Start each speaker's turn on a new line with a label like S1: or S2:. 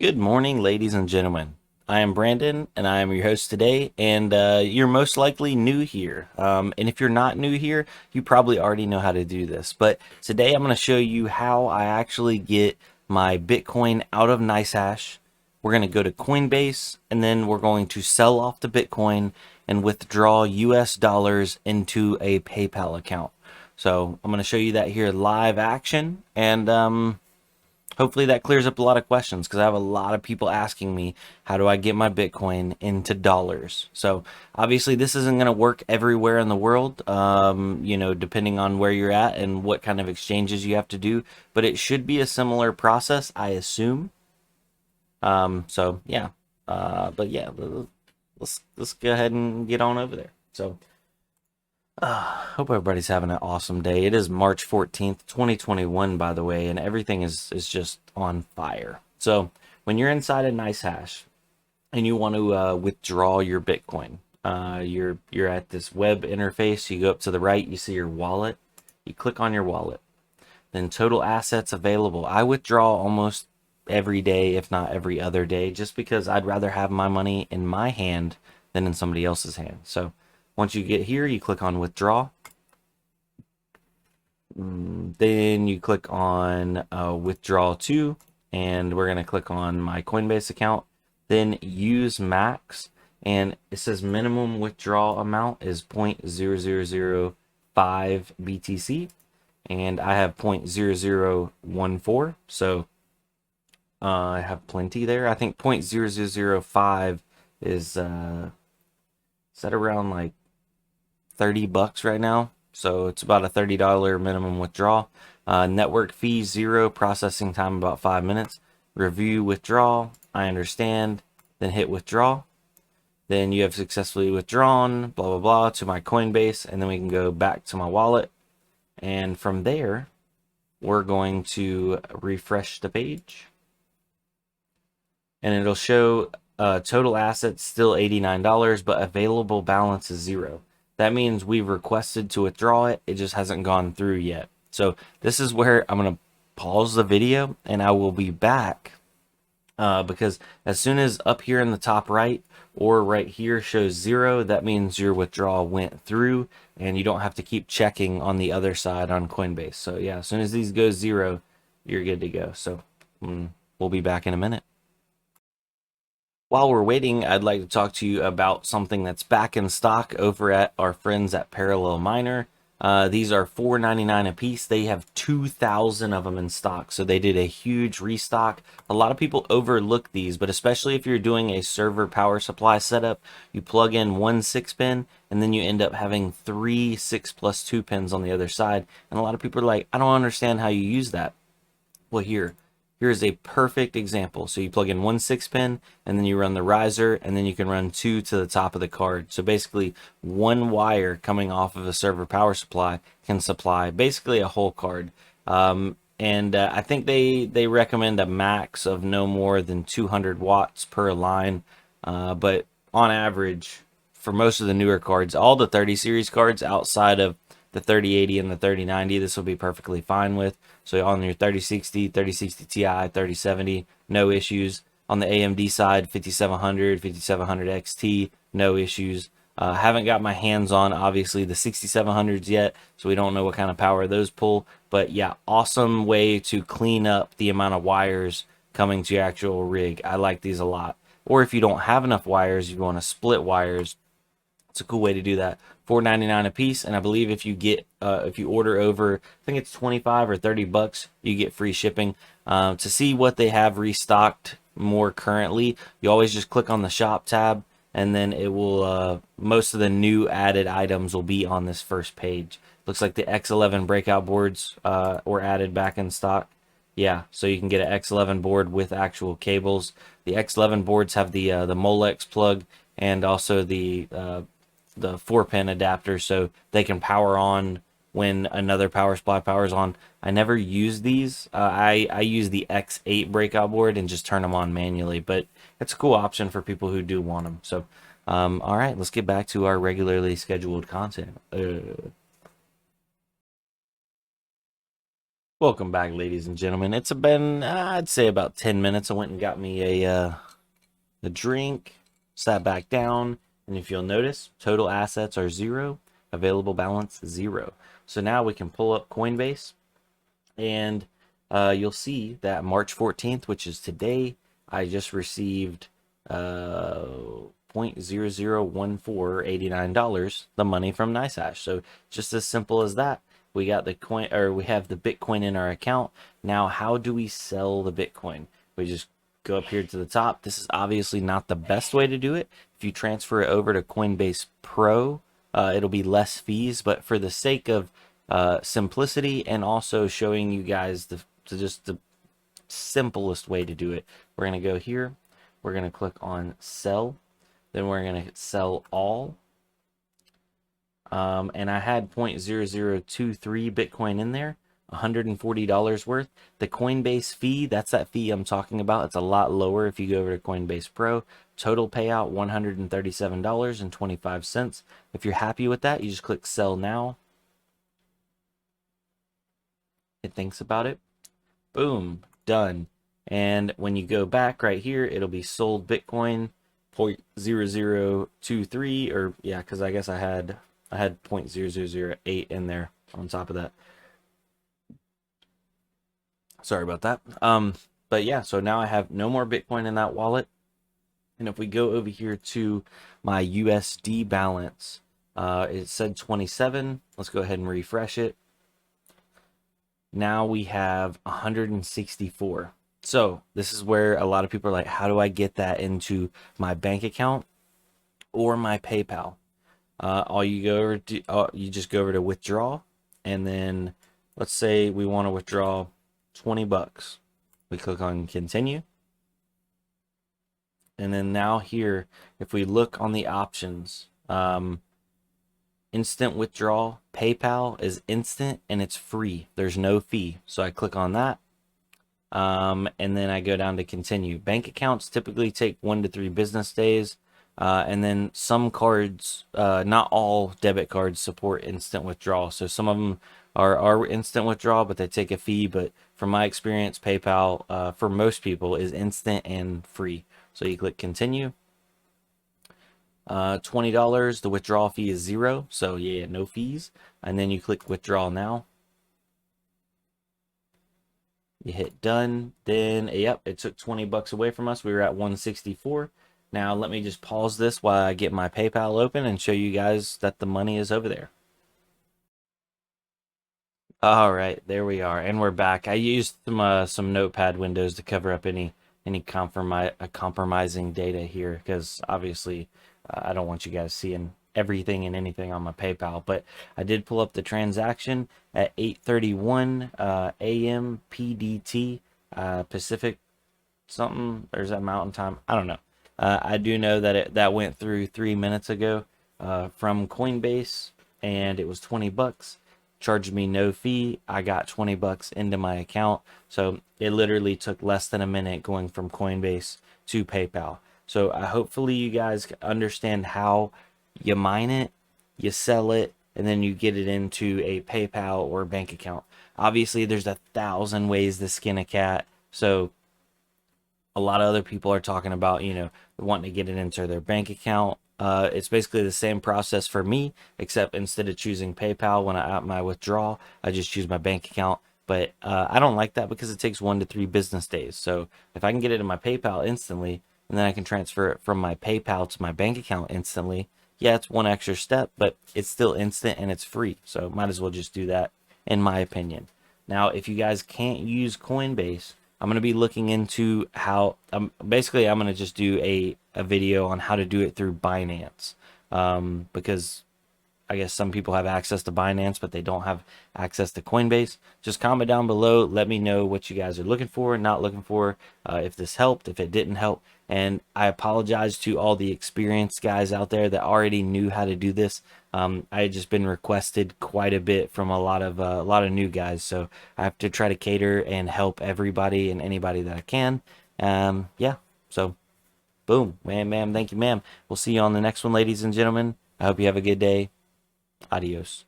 S1: Good morning, ladies and gentlemen. I am Brandon, and I am your host today. And you're most likely new here. And if you're not new here, you probably already know how to do this. But today I'm going to show you how I actually get my Bitcoin out of Nicehash. We're going to go to Coinbase, and then we're going to sell off the Bitcoin and withdraw US dollars into a PayPal account. So I'm going to show you that here live action. And hopefully that clears up a lot of questions because I have a lot of people asking me, how do I get my Bitcoin into dollars? So obviously this isn't going to work everywhere in the world, depending on where you're at and what kind of exchanges you have to do, but it should be a similar process, I assume. So yeah, but yeah, let's go ahead and get on over there. So hope everybody's having an awesome day. It is March 14th, 2021, by the way, and everything is just on fire. So when you're inside a Nicehash and you want to withdraw your Bitcoin, you're at this web interface. You go up to the right, you see your wallet. You click on your wallet. Then total assets available. I withdraw almost every day, if not every other day, just because I'd rather have my money in my hand than in somebody else's hand. So once you get here, you click on withdraw. Then you click on withdraw to, and we're going to click on my Coinbase account. Then use max, and it says minimum withdrawal amount is 0.0005 BTC, and I have 0.0014, so I have plenty there. I think 0.0005 is that around like 30 bucks right now. So it's about a $30 minimum withdrawal. Network fee 0, processing time about 5 minutes. Review withdrawal, I understand. Then hit withdraw. Then you have successfully withdrawn, blah, blah, blah, to my Coinbase. And then we can go back to my wallet. And from there, we're going to refresh the page. And it'll show total assets still $89, but available balance is 0. That means we've requested to withdraw it. It just hasn't gone through yet. So this is where I'm going to pause the video and I will be back because as soon as up here in the top right or right here shows 0, that means your withdrawal went through and you don't have to keep checking on the other side on Coinbase. So yeah, as soon as these go 0, you're good to go. So we'll be back in a minute. While we're waiting, I'd like to talk to you about something that's back in stock over at our friends at Parallel Miner. These are $4.99 a piece. They have 2,000 of them in stock, so they did a huge restock. A lot of people overlook these, but especially if you're doing a server power supply setup, you plug in one 6-pin, and then you end up having 3 6+2 pins on the other side. And a lot of people are like, I don't understand how you use that. Well, here's a perfect example. So you plug in one 6-pin and then you run the riser, and then you can run 2 to the top of the card. So basically one wire coming off of a server power supply can supply basically a whole card. And I think they recommend a max of no more than 200 watts per line. But on average, for most of the newer cards, all the 30 series cards outside of the 3080 and the 3090, this will be perfectly fine with. So on your 3060, 3060 Ti, 3070, no issues. On the AMD side, 5700, 5700 XT, no issues. Haven't got my hands on, obviously, the 6700s yet, so we don't know what kind of power those pull. But yeah, awesome way to clean up the amount of wires coming to your actual rig. I like these a lot. Or if you don't have enough wires, you want to split wires, it's a cool way to do that. $4.99 a piece, and I believe if you order over, I think it's 25 or 30 bucks, you get free shipping. To see what they have restocked more currently, you always just click on the shop tab, and then it will most of the new added items will be on this first page. Looks like the X11 breakout boards were added back in stock. Yeah, so you can get an X11 board with actual cables. The X11 boards have the Molex plug and also the 4-pin adapter, so they can power on when another power supply powers on. I never use these. I use the X8 breakout board and just turn them on manually, but it's a cool option for people who do want them. So all right, let's get back to our regularly scheduled content. Welcome back, ladies and gentlemen. It's been, I'd say, about 10 minutes. I went and got me a drink, sat back down, and if you'll notice, total assets are zero, available balance zero. So now we can pull up Coinbase, and you'll see that March 14th, which is today, I just received 0.001489, the money from Nicehash. So just as simple as that. We got the coin, or we have the Bitcoin in our account. Now, how do we sell the Bitcoin? We just go up here to the top. This is obviously not the best way to do it. If you transfer it over to Coinbase Pro, it'll be less fees, but for the sake of simplicity and also showing you guys just the simplest way to do it, we're going to go here. We're going to click on sell. Then we're going to sell all. And I had 0.0023 Bitcoin in there, $140 worth. The Coinbase fee, that's that fee I'm talking about. It's a lot lower if you go over to Coinbase Pro. Total payout, $137.25. If you're happy with that, you just click sell now. It thinks about it. Boom, done. And when you go back right here, it'll be sold Bitcoin 0.0023, or yeah, because I guess I had 0.0008 in there on top of that. Sorry about that. But yeah, so now I have no more Bitcoin in that wallet. And if we go over here to my USD balance, it said 27. Let's go ahead and refresh it. Now we have 164. So this is where a lot of people are like, how do I get that into my bank account or my PayPal? All you go over to, you just go over to withdraw, and then let's say we want to withdraw 20 bucks. We click on continue. And then now here, if we look on the options, instant withdrawal, PayPal is instant and it's free. There's no fee. So I click on that. And then I go down to continue. Bank accounts typically take 1 to 3 business days. And then some cards, not all debit cards support instant withdrawal. So some of them are instant withdrawal, but they take a fee. But from my experience, PayPal, for most people, is instant and free. So you click continue. $20, the withdrawal fee is 0. So yeah, no fees. And then you click withdraw now. You hit done. Then, yep, it took 20 bucks away from us. We were at 164. Now let me just pause this while I get my PayPal open and show you guys that the money is over there. All right, there we are, and we're back. I used some notepad windows to cover up any compromising data here, because obviously I don't want you guys seeing everything and anything on my PayPal. But I did pull up the transaction at 8:31 a.m. PDT, Pacific something. There's that Mountain Time. I don't know. I do know that that went through 3 minutes ago from Coinbase, and it was 20 bucks. Charged me no fee. I got 20 bucks into my account. So it literally took less than a minute going from Coinbase to PayPal. So hopefully you guys understand how you mine it, you sell it, and then you get it into a PayPal or bank account. Obviously, there's 1,000 ways to skin a cat. So a lot of other people are talking about, wanting to get it into their bank account. It's basically the same process for me, except instead of choosing PayPal when I my withdraw, I just choose my bank account. But I don't like that because it takes 1 to 3 business days. So if I can get it in my PayPal instantly, and then I can transfer it from my PayPal to my bank account instantly, yeah, it's one extra step, but it's still instant and it's free. So might as well just do that, in my opinion. Now, if you guys can't use Coinbase, I'm going to be looking into how, basically I'm going to just do a video on how to do it through Binance, because I guess some people have access to Binance, but they don't have access to Coinbase. Just comment down below. Let me know what you guys are looking for, not looking for, if this helped, if it didn't help. And I apologize to all the experienced guys out there that already knew how to do this. I had just been requested quite a bit from a lot of new guys, so I have to try to cater and help everybody and anybody that I can. Yeah, so boom, ma'am, thank you, ma'am. We'll see you on the next one, ladies and gentlemen. I hope you have a good day. Adios.